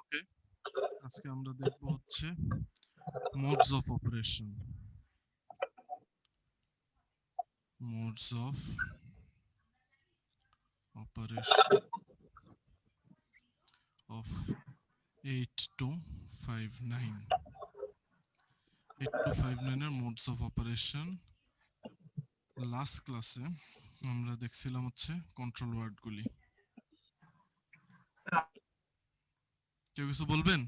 ওকে, আজকে আমরা দেখব হচ্ছে modes of operation. Modes of operation of 8259। 8259 এর মোডস অফ অপারেশন। লাস্ট ক্লাসে আমরা দেখছিলাম হচ্ছে কন্ট্রোল ওয়ার্ডগুলি। কেউ কিছু বলবেন?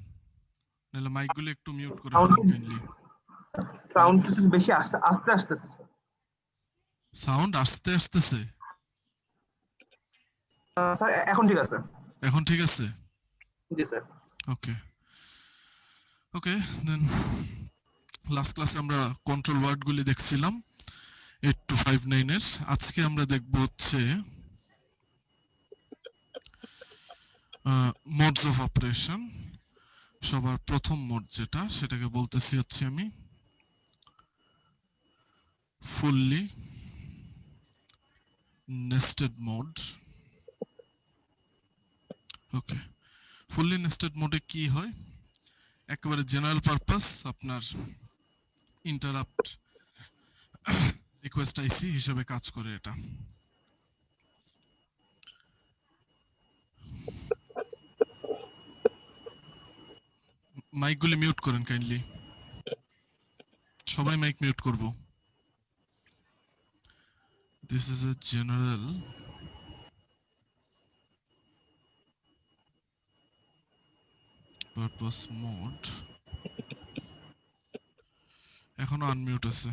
নাহলে মাইকগুলি একটু মিউট করে ফেলেন কাইন্ডলি। সাউন্ড কিন্তু বেশি আস্তে আসতেছে। সাউন্ড আস্তে আসতেছে। স্যার এখন ঠিক আছে। এখন ঠিক আছে? জি স্যার। ওকে ওকে, দেন লাস্ট ক্লাসে আমরা কন্ট্রোল ওয়ার্ডগুলি দেখছিলাম 8259 এর। আজকে আমরা দেখব হচ্ছে মোডস অফ অপারেশন। সবার প্রথম মোড যেটা, সেটাকে বলতেছি হচ্ছে আমি ফুললি নেস্টেড মোড। ওকে, ফুললি নেস্টেড মোডে কি হয়? একেবারে জেনারেল পারপাস আপনার ইন্টারাপ্ট রিকোয়েস্ট আইসি হিসেবে কাজ করে এটা। মাইকগুলি মিউট করেন কাইন্ডলি, সবাই মাইক মিউট করব। This is a general purpose mode. এখনো আনমিউট আছে।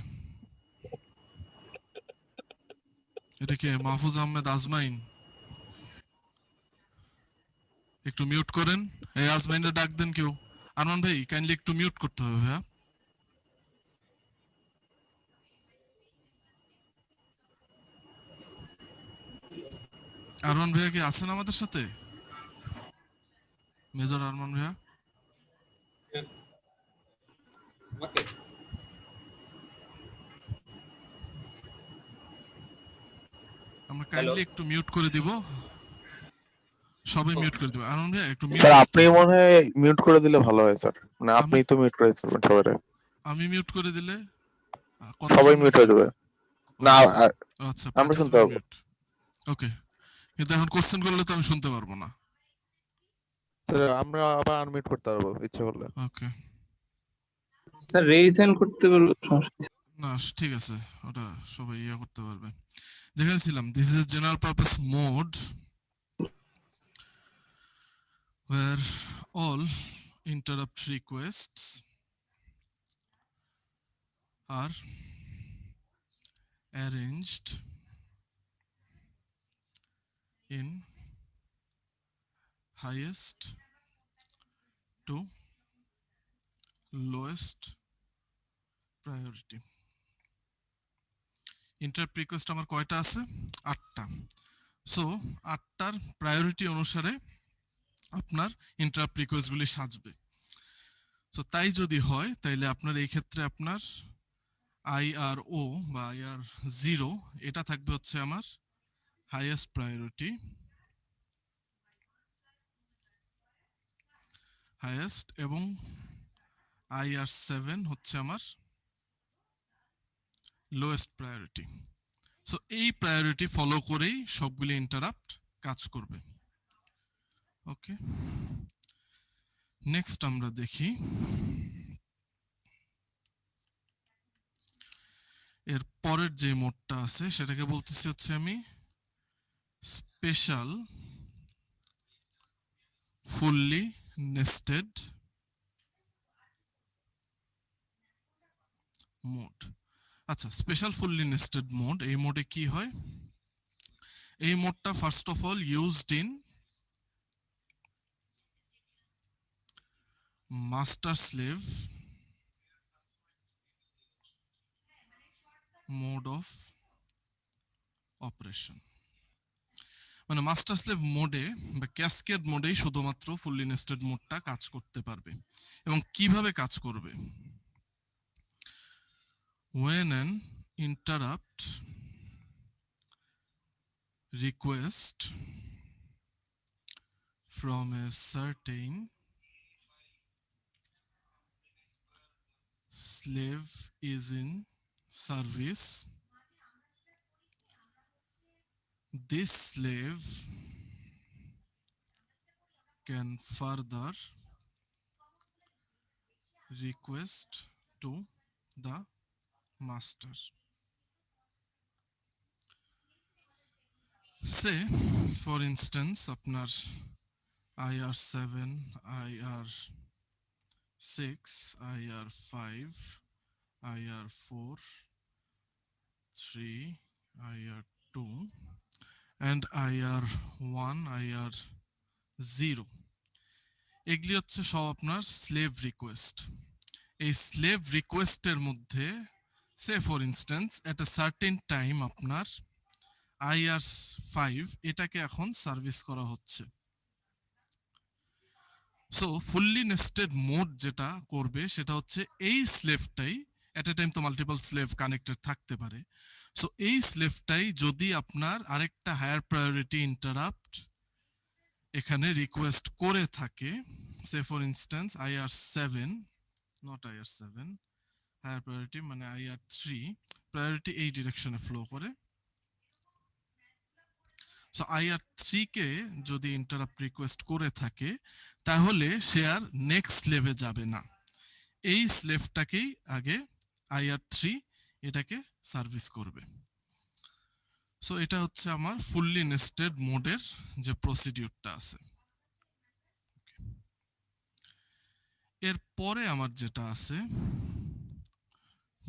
এটা কে? মাহফুজ আহমেদ আজমাইন, একটু মিউট করেন। এই আজমাইনের ডাক দেন কেউ। আনন্দ ভাই কাইন্ডলি একটু মিউট করতে হবে ভাইয়া। আরমান ভাইয়া কি আছেন আমাদের সাথে? মেজর আরমান ভাইয়া, আমরা কাইন্ডলি একটু মিউট করে দিব। সবাই মিউট করে দিব। আরমান ভাইয়া একটু মিউট স্যার করতে আপনি হবে। মনে হয় মিউট করে দিলে ভালো হয় স্যার, মানে আমি আপনি তো মিউট করে দিচ্ছেন সবাই। আমি মিউট করে দিলে কথা সবাই শুনবেন মিউট হয়ে কিভাবে? যাবে। ও না আচ্ছা আচ্ছা, আমরা শুনতে পার্টিসিপেন্ট পাবো। মিউট। ওকে, কিন্তু এখন কোশ্চেন করলে তো আমি শুনতে পারবো না। স্যার আমরা আবার আনমিউট করতে পারবো ইচ্ছে করলে। ওকে, স্যার রেইজ হ্যান্ড করতে বলবো, সমস্যা নেই। না ঠিক আছে, ওটা সবাই ইয়ে করতে পারবে। যেখানে ছিলাম, this is general purpose mode where all interrupt requests are arranged in highest to lowest priority. Interrupt request আমার কয়টা আছে? 8টা। সো 8টার প্রায়োরিটি অনুসারে আপনার ইন্টারাপ্ট রিকোয়েস্টগুলি সাজবে। সো তাই যদি হয়, তাইলে আপনার এই ক্ষেত্রে আপনার IRO বা IR0 এটা থাকবে হচ্ছে আমার হাইয়েস্ট প্রায়োরিটি, হাইয়েস্ট, এবং IR7 হচ্ছে আমার লোয়েস্ট প্রায়োরিটি। সো এই প্রায়োরিটি ফলো করেই সবগুলি ইন্টারাপ্ট কাজ করবে। ওকে, নেক্সট আমরা দেখি এর পরের যে মোডটা আছে সেটাকে বলতেছি হচ্ছে আমি স্পেশাল ফুললি নেস্টেড মোড। আচ্ছা, স্পেশাল ফুললি নেস্টেড মোড, এই মোডে কি হয়? এই মোডটা first of all used in master slave mode of operation. মানে মাস্টার স্লেভ মোডে বা ক্যাসকেড মোডেই শুধুমাত্র ফুললি নেস্টেড মোডটা কাজ করতে পারবে। এবং কিভাবে কাজ করবে? when an interrupt request from a certain slave is in service, this slave can further request to the master. Say for instance আপনার IR7, IR6, IR5, IR4, 3, IR2 and IR1, IR0 এগুলি হচ্ছে সব আপনার স্লেভ রিকোয়েস্ট। এই slave রিকোয়েস্টের মধ্যে say for instance at a certain time আপনার IR5 এটাকে এখন সার্ভিস করা হচ্ছে। সো ফুললি নেস্টেড মোড যেটা করবে সেটা হচ্ছে এই স্লেভটাই এট এ টাইম তো মাল্টিপল স্লেভ কানেক্টেড থাকতে পারে। সো এই স্লেভটাই যদি আপনার আরেকটা হায়ার প্রায়োরিটি ইন্টারাপ্ট এখানে রিকোয়েস্ট করে থাকে, say for instance IR7 not IR7 higher priority মানে IR3 প্রায়োরিটি এই ডিরেকশনে ফ্লো করে। সো IR3 কে যদি ইন্টারাপ্ট রিকোয়েস্ট করে থাকে তাহলে সে আর নেক্সট স্লেভে যাবে না, এই স্লেভটাকেই আগে IR3 এটাকে সার্ভিস করবে। সো এটা হচ্ছে আমার ফুললি নেস্টেড মোডের যে প্রসিডিউরটা আছে। এর পরে আমার যেটা আছে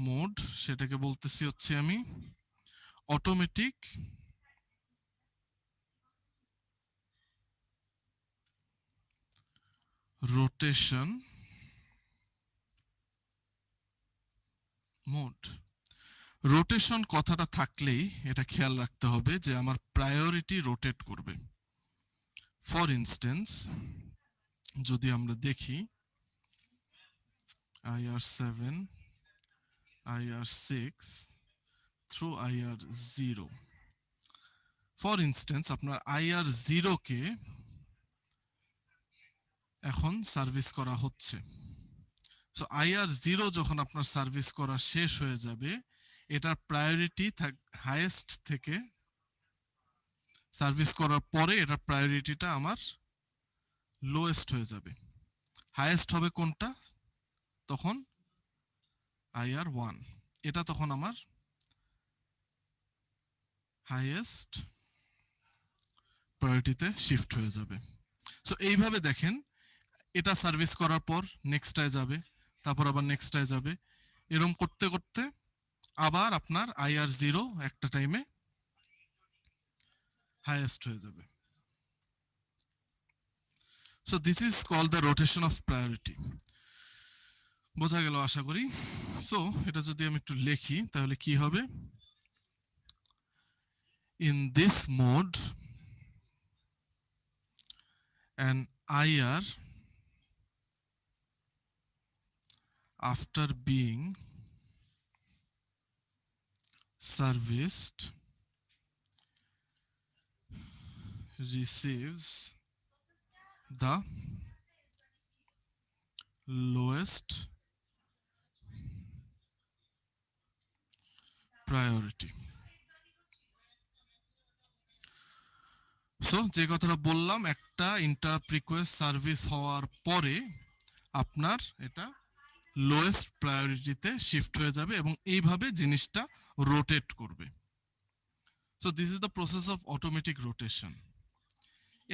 মোড, সেটাকে বলতেছি হচ্ছে আমি অটোমেটিক রোটেশন মোড। রোটেশন কথাটা থাকলেই এটা খেয়াল রাখতে হবে যে আমার প্রায়োরিটি রোটেট করবে। ফর ইনস্ট্যান্স যদি আমরা দেখি IR7, IR6 through IR0, for instance আপনার IR0 কে এখন সার্ভিস করা হচ্ছে। সো IR0 যখন আপনার সার্ভিস করা শেষ হয়ে যাবে এটার প্রায়োরিটি হাইয়েস্ট থেকে সার্ভিস করার পরে এটার প্রায়োরিটিটা আমার লোয়েস্ট হয়ে যাবে। হাইয়েস্ট হবে কোনটা? তখন IR1, এটা তখন আমার হাইয়েস্ট প্রায়োরিটিতে শিফট হয়ে যাবে। সো এইভাবে দেখেন এটা সার্ভিস করার পর নেক্সটটায় যাবে, তারপর আবার নেক্সটটায় যাবে, এরকম করতে করতে আবার আপনার IR0 একটা টাইমে হাইয়েস্ট হয়ে যাবে। So this is called the rotation of priority. বোঝা গেল আশা করি। সো এটা যদি আমি একটু লিখি তাহলে কি হবে? In this mode an IR after being serviced receives the lowest priority. So যে কথাটা বললাম, একটা ইন্টারাপ্ট রিকোয়েস্ট সার্ভিস হওয়ার পরে আপনার এটা লোয়েস্ট প্রায়োরিটিতে শিফট হয়ে যাবে এবং এইভাবে জিনিসটা রোটেট করবে। So this is the process of automatic rotation.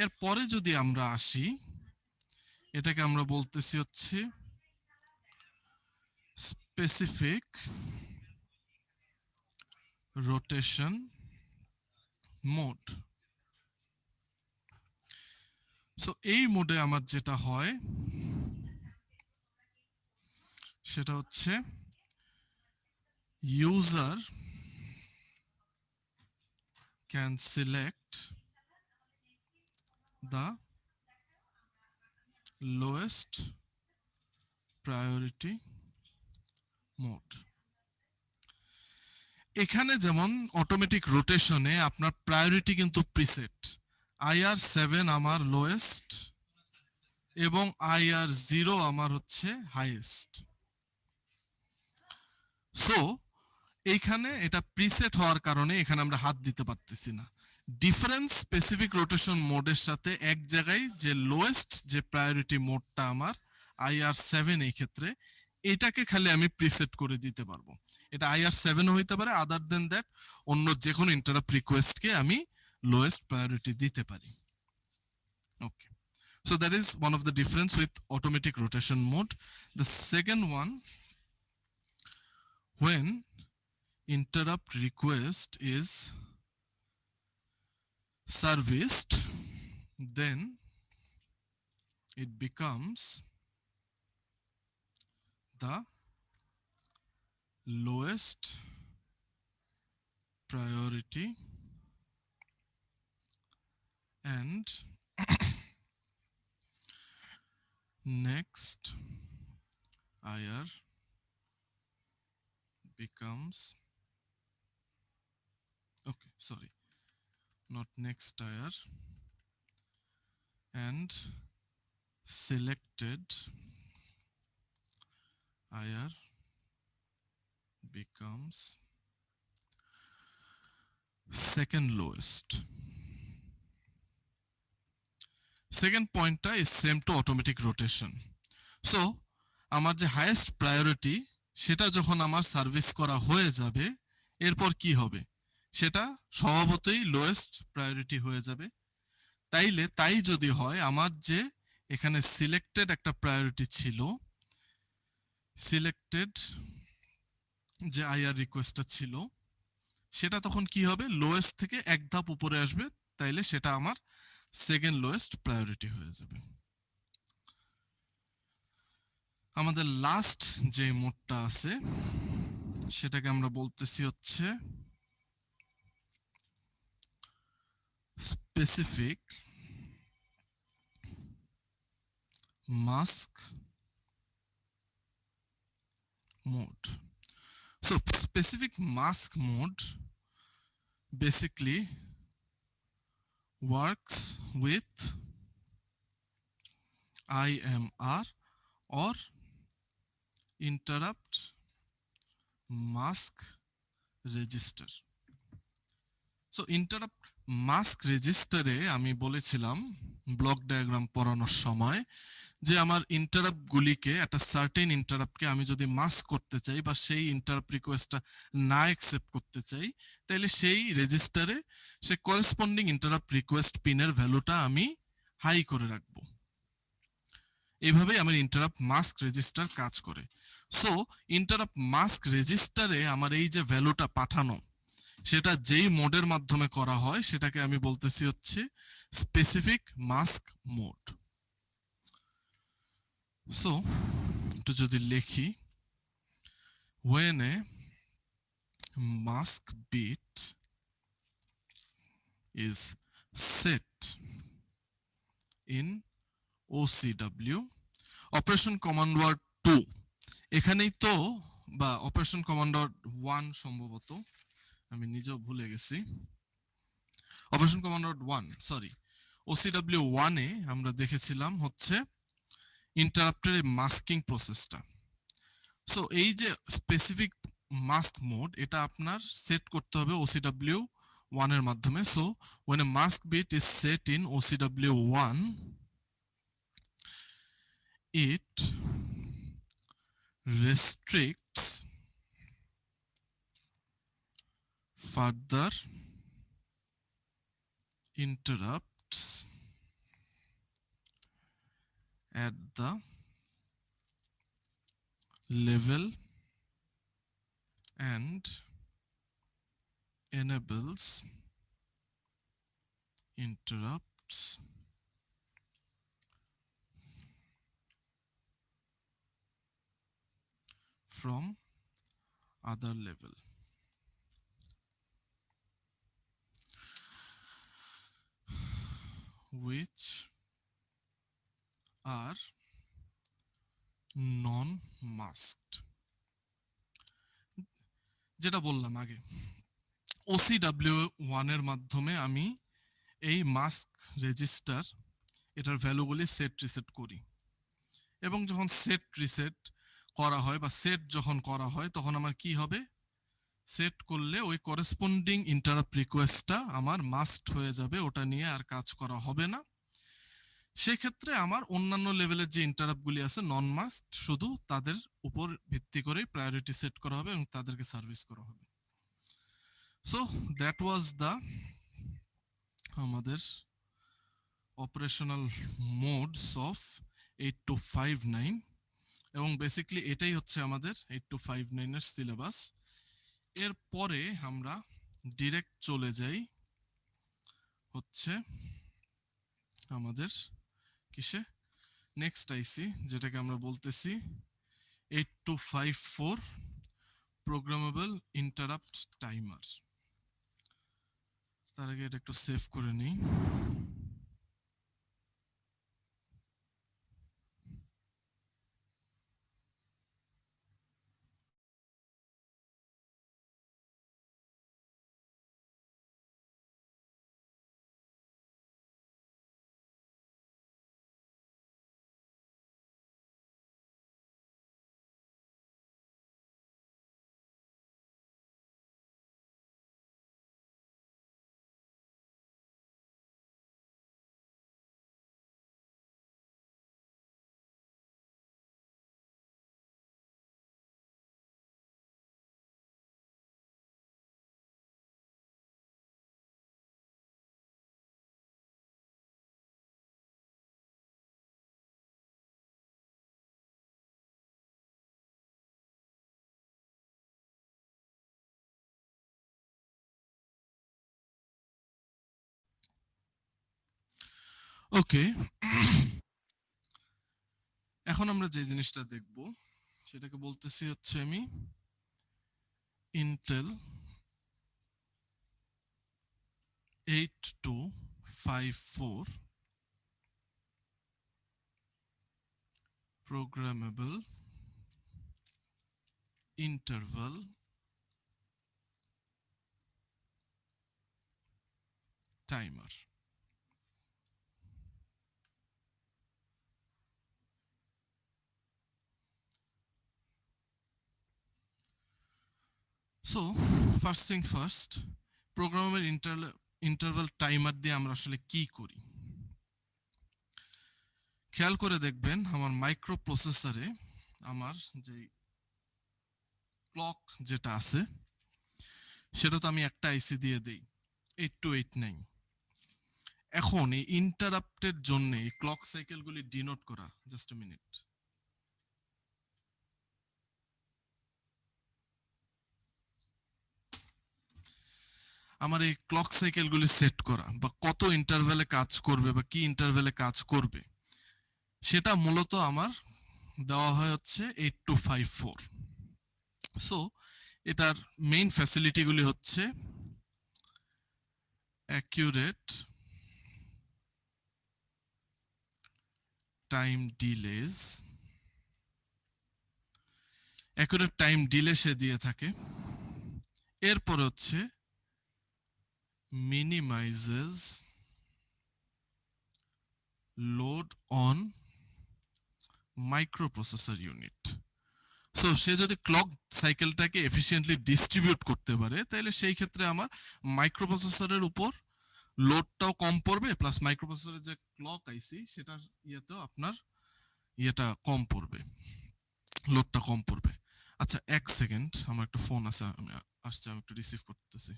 এর পরে যদি আমরা আসি, এটাকে আমরা বলতেছি হচ্ছে স্পেসিফিক রোটেশন মোড। সো এই মোডে আমার যেটা হয় সেটা হচ্ছে user can select the lowest priority mode. এখানে যেমন অটোমেটিক রোটেশনে আপনার প্রায়োরিটি কিন্তু প্রিসেট। IR7 আমার লোয়েস্ট এবং IR0 আমার হচ্ছে হাইয়েস্ট। সো এইখানে এটা প্রিসেট হওয়ার কারণে এখানে আমরা হাত দিতে পারতেছি না। ডিফারেন্স স্পেসিফিক রোটেশন মোডের সাথে এক জায়গায় যে লোয়েস্ট যে প্রায়োরিটি মোডটা আমার IR7 এই ক্ষেত্রে, এটাকে খালি আমি প্রিসেট করে দিতে পারবো। এটা IR7 হইতে পারে, আদার দেন দ্যাট অন্য যে কোনো ইন্টারাপ্ট রিকোয়েস্টকে আমি লোয়েস্ট প্রায়োরিটি দিতে পারি। ওকে, so that is one of the difference with automatic rotation mode. The second one, when interrupt request is serviced, then it becomes the lowest priority and next IR becomes, okay, sorry, not next IR, and selected IR becomes second lowest. Second point is same to automatic rotation. So আমার যে highest priority সেটা যখন আমার service করা হয়ে যাবে, এরপর কি হবে, সেটা স্বভাবতই লোয়েস্ট প্রায়োরিটি হয়ে যাবে। তাই যদি হয়, আমার যে এখানে সিলেক্টেড একটা প্রায়োরিটি ছিল, সিলেক্টেড যে IR রিকোয়েস্টটা ছিল, সেটা তখন কি হবে, লোয়েস্ট থেকে এক ধাপ উপরে আসবে, তাইলে সেটা আমার সেকেন্ড লোয়েস্ট প্রায়োরিটি হয়ে যাবে। আমাদের লাস্ট যে মোডটা আছে সেটাকে আমরা বলতেছি হচ্ছে specific mask mode. So specific mask mode basically works with IMR or interrupt mask register. So interrupt mask register এ আমি বলেছিলাম ব্লক ডায়াগ্রাম পড়ানোর সময় যে আমার ইন্টারাপ্ট গুলিকে, একটা সার্টেন ইন্টারাপ্টকে আমি যদি মাস্ক করতে চাই বা সেই ইন্টারাপ্ট রিকোয়েস্টটা না অ্যাকসেপ্ট করতে চাই, তাহলে সেই রেজিস্টারে সে করেসপন্ডিং ইন্টারাপ্ট রিকোয়েস্ট পিনের ভ্যালুটা আমি হাই করে রাখবো। এইভাবেই আমার ইন্টারাপ্ট মাস্ক রেজিস্টার কাজ করে। সো ইন্টারাপ্ট মাস্ক রেজিস্টারে আমার এই যে ভ্যালুটা পাঠানো, সেটা যেই মোডের মাধ্যমে করা হয় সেটাকে আমি বলতেছি হচ্ছে স্পেসিফিক মাস্ক মোড। সো একটু যদি লিখি, when a mask bit is set in OCW, operation command word 2, এখানেই তো, বা অপারেশন কমান্ড ওয়ার্ড 1 সম্ভবত, আমি নিজেও ভুলে গেছি, operation command word 1, sorry, OCW 1 এ আমরা দেখেছিলাম হচ্ছে ইন্টারাপ্টের মাস্কিং প্রসেসটা। সো এই যে স্পেসিফিক মাস্ক মোড, এটা আপনার সেট করতে হবে OCW 1 এর মাধ্যমে। So when a mask bit is set in OCW 1, it restricts further interrupts at the level and enables interrupts from other level. Which are non-masked. যেটা বললাম আগে, OCW 1 এর মাধ্যমে আমি এই মাস্ক রেজিস্টার, এটার ভ্যালুগুলি সেট রিসেট করি, এবং যখন সেট রিসেট করা হয় বা সেট যখন করা হয় তখন আমার কি হবে, সেট করলে ওই করেসপন্ডিং ইন্টারাপ্ট রিকোয়েস্টটা আমার মাস্ট হয়ে যাবে, ওটা নিয়ে আর কাজ করা হবে না। সেক্ষেত্রে আমার অন্যান্য লেভেলের যে ইন্টারাপ্টগুলি আছে নন মাস্ট, শুধু তাদের উপর ভিত্তি করে প্রায়োরিটি সেট করা হবে এবং তাদেরকে সার্ভিস করা হবে। সো দ্যাট ওয়াজ দ্য আমাদের অপারেশনাল মোডস অফ 8259 এবং বেসিক্যালি এটাই হচ্ছে আমাদের 8259 এর সিলেবাস। এরপরে আমরা ডিরেক্ট চলে যাই হচ্ছে আমাদের কিসে, নেক্সট আইসি, যেটাকে আমরা বলতেছি 8254 প্রোগ্রামেবল ইন্টারাপ্ট টাইমার। তার আগে এটা একটু সেভ করে নিই। ওকে, এখন আমরা যে জিনিসটা দেখব সেটাকে বলতেছি হচ্ছে আমি Intel 8254 programmable interval timer. So first thing first, প্রোগ্রামের ইন্টারভাল টাইমার দিয়ে আমরা আসলে কি করি খেয়াল করে দেখবেন। আমার মাইক্রো প্রসেসরে আমার যে ক্লক যেটা আছে সেটা তো আমি একটা আইসি দিয়ে দেই 8289। এখন এই ইন্টারাপ্টের জন্য এই ক্লক সাইকেলগুলি ডিনোট করা, জাস্ট আ মিনিট, আমার এই ক্লক সাইকেলগুলি সেট করা বা কত ইন্টারভ্যালে কাজ করবে বা কি ইন্টারভ্যালে কাজ করবে সেটা মূলত আমার দেওয়া হয় হচ্ছে 8254। সো এটার মেইন ফ্যাসিলিটিগুলি হচ্ছে accurate time delays, accurate time delay সে দিয়ে থাকে। এরপর হচ্ছে minimizes load on microprocessor unit. So সে যদি ক্লক সাইকেলটাকে এফিশিয়েন্টলি ডিস্ট্রিবিউট করতে পারে তাহলে সেই ক্ষেত্রে আমার মাইক্রোপ্রসেসরের উপর লোডটাও কম পড়বে, প্লাস মাইক্রোপ্রসেসরের যে ক্লক আইসি সেটার ইয়েতেও আপনার ইয়েটা কম পড়বে, লোডটা কম পড়বে। আচ্ছা এক সেকেন্ড, আমার একটা ফোন আছে, আমি আসছে, আমি একটু রিসিভ করতেছি।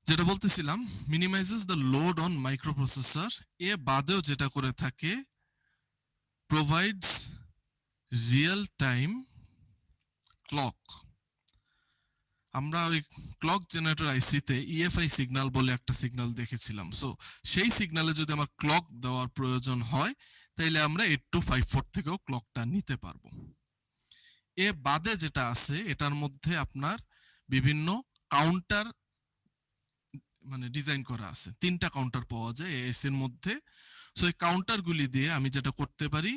যেটা বলতেছিলাম, মিনিমাইজেস দ্য লোড অন মাইক্রোপ্রসেসর, এ বাদেও যেটা করে থাকে প্রোভাইডস রিয়েল টাইম ক্লক। আমরা ওই ক্লক জেনারেটর আইসিতে ইএফআই সিগন্যাল বলে একটা সিগন্যাল দেখেছিলাম। সো সেই সিগন্যালে যদি আমার ক্লক দেওয়ার প্রয়োজন হয় তাইলে আমরা 8254 থেকেও ক্লকটা নিতে পারবো। এ বাদে যেটা আছে এটার মধ্যে আপনার বিভিন্ন কাউন্টার মানে ডিজাইন করা আছে, 3টা কাউন্টার পাওয়া যায় এএস এর মধ্যে। সো এই কাউন্টারগুলি দিয়ে আমি যেটা করতে পারি,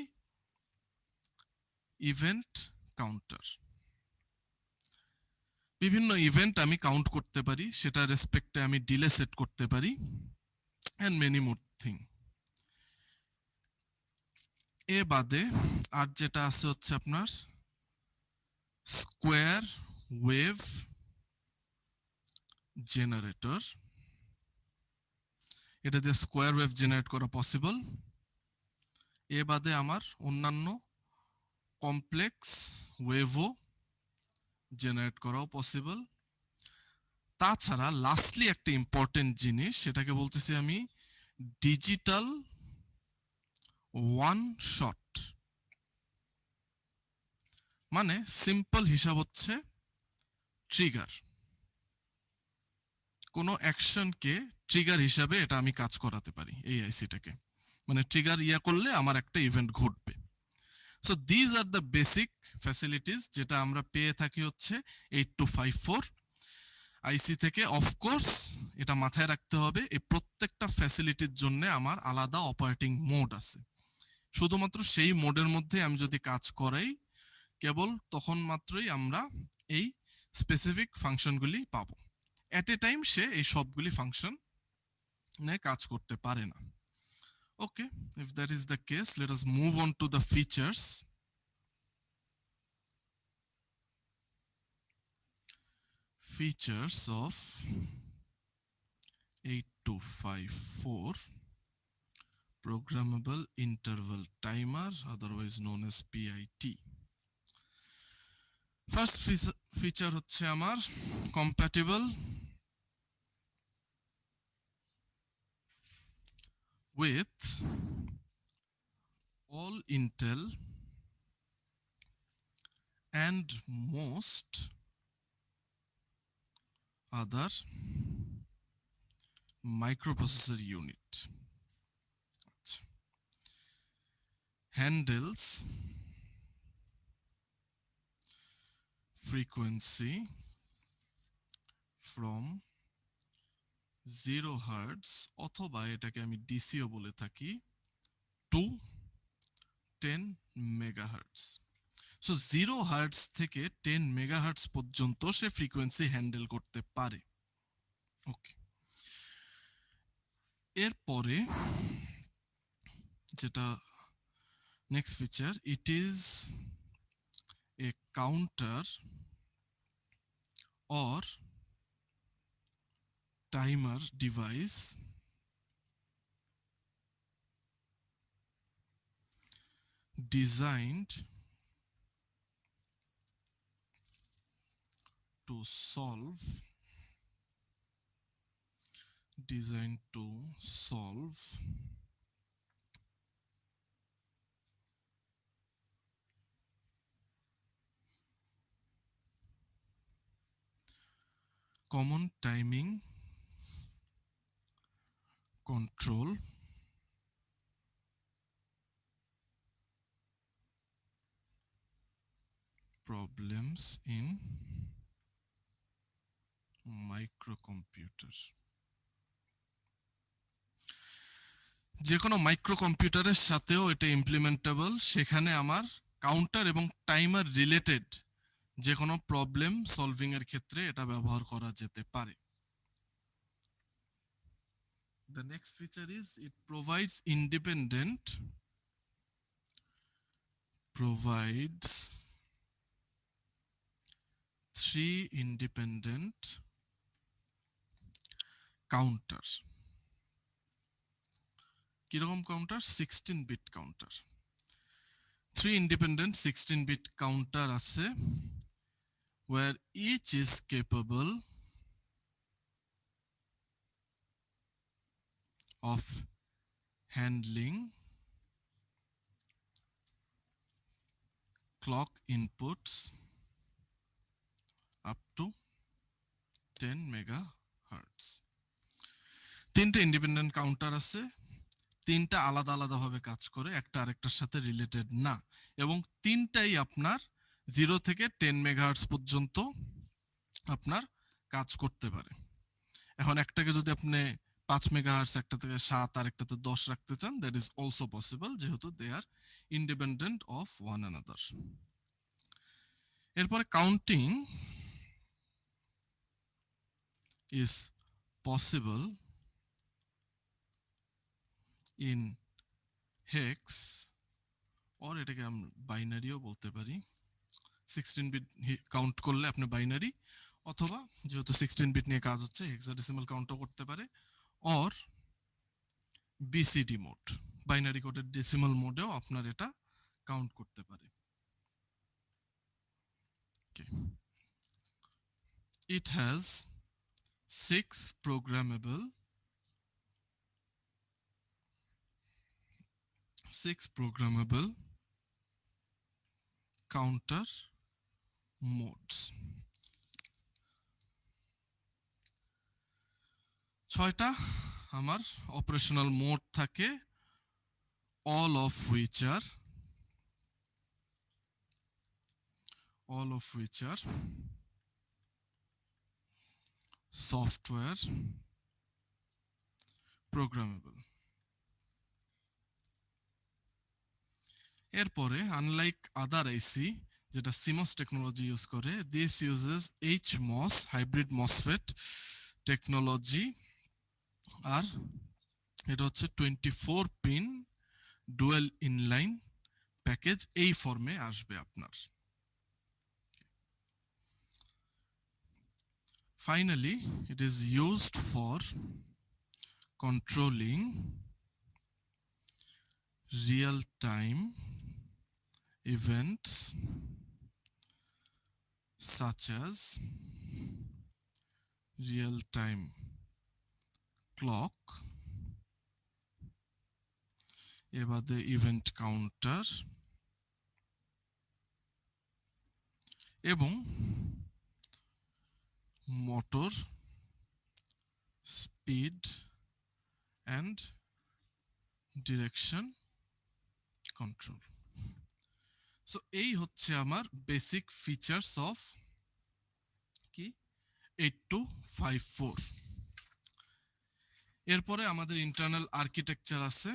ইভেন্ট কাউন্টার, বিভিন্ন ইভেন্ট আমি কাউন্ট করতে পারি, সেটা রেসপেক্টে আমি ডিলে সেট করতে পারি, এন্ড মেনি মোর থিং। এ বাদে আর যেটা আছে হচ্ছে আপনার স্কোয়ার ওয়েভ জেনারেটর। এটা দিয়ে স্কোয়ার ওয়েভ জেনারেট করা পসিবল। এ বাদে আমার অন্যান্য কমপ্লেক্স ওয়েভও জেনারেট করাও পসিবল। তাছাড়া লাস্টলি একটা ইম্পর্টেন্ট জিনিস, সেটাকে বলতেছি আমি ডিজিটাল ওয়ান শট। মানে সিম্পল হিসাব হচ্ছে ট্রিগার। কোনো অ্যাকশনকে ট্রিগার হিসাবে এটা আমি কাজ করাতে পারি এই আইসিটাকে, মানে ট্রিগার করলে আমার একটা ইভেন্ট ঘটবে। So these are the basic facilities যেটা আমরা পেয়ে থাকি হচ্ছে 8254 আইসি থেকে। অফকোর্স এটা মাথায় রাখতে হবে, এই প্রত্যেকটা ফ্যাসিলিটির জন্য আমার আলাদা অপারেটিং মোড আছে। শুধুমাত্র সেই মোডের মধ্যে আমি যদি কাজ করাই, কেবল তখন মাত্রই আমরা এই স্পেসিফিক ফাংশনগুলি পাবো। এট এ টাইম সে এই সবগুলি ফাংশন নিয়ে কাজ করতে পারে না। ওকে, if that is the case, let us move on to the features. Features of 8254 programmable interval timer, otherwise known as PIT. First feature হচ্ছে আমার compatible with all Intel and most other microprocessor unit. Handles frequency from 0 Hz অথবা এটাকে আমি DCO বলে থাকি two 10 megahertz. So 0 hertz থেকে 10 megahertz পর্যন্ত সে frequency handle করতে পারে। ওকে, এরপরে যেটা next feature, it is a counter or timer device designed to solve common timing control problems in microcomputer। যে কোনো মাইক্রো কম্পিউটারের সাথেও এটা ইমপ্লিমেন্টেবল। সেখানে আমার কাউন্টার এবং টাইমার রিলেটেড যে কোনো প্রবলেম সলভিং এর ক্ষেত্রে এটা ব্যবহার করা যেতে পারে। The next feature is it provides three independent counters. কিরকম counter? 16-bit counter. 3 independent 16-bit counter আছে where each is capable of handling clock inputs up to 10 megahertz. তিনটে ইন্ডিপেন্ডেন্ট কাউন্টার আছে, তিনটা আলাদা আলাদা ভাবে কাজ করে, একটা আরেকটার সাথে রিলেটেড না, এবং তিনটাই আপনার 0 থেকে 10 মেগাহার্টজ পর্যন্ত আপনার কাজ করতে পারে। এখন একটাকে যদি আপনি 5 মেগাহার্টজ, একটা থেকে 7 আর একটাতে 10 রাখতে চান, দ্যাট ইজ অলসো পসিবল, যেহেতু দে আর ইন্ডিপেন্ডেন্ট অফ ওয়ান অ্যানাদার। এরপরে counting is possible in hex or এটাকে আমরা বাইনারিও বলতে পারি। 16 বিট কাউন্ট করলে আপনি বাইনারি, অথবা যেহেতু 16 বিট নিয়ে কাজ হচ্ছে হেক্সাডেসিমাল কাউন্টও করতে পারে, অর বিসিডি মোড, বাইনারি কোডের ডেসিমাল মোডেও আপনার এটা কাউন্ট করতে পারে। It has 6 programmable counter modes. 6টা আমার অপারেশনাল মোড থাকে, all of which are software programmable. এরপরে আনলাইক আদার আইসি যেটা CMOS টেকনোলজি ইউজ করে, this uses HMOS hybrid MOSFET technology, আর এটা হচ্ছে 24 পিন ডুয়েল ইনলাইন প্যাকেজ, এই ফর্মে আসবে আপনার। Finally, it is used for controlling real-time events such as real-time clock, এবারে ইভেন্ট কাউন্টার এবং motor speed and direction control. So এই হচ্ছে আমার বেসিক ফিচার্স অফ কি 8254। এরপরে আমাদের ইন্টারনাল আর্কিটেকচার আছে,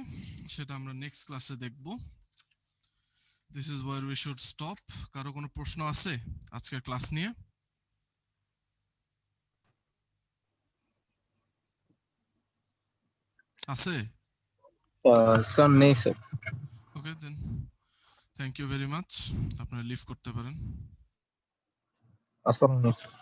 সেটা আমরা নেক্সট ক্লাসে দেখব। This is wire we should stop. কারো কোনো প্রশ্ন আছে আজকের ক্লাস নিয়ে? আছে? স্যার নেই sir. Okay then, thank you very much. আপনারা লিভ করতে পারেন। আসসালামু আলাইকুম।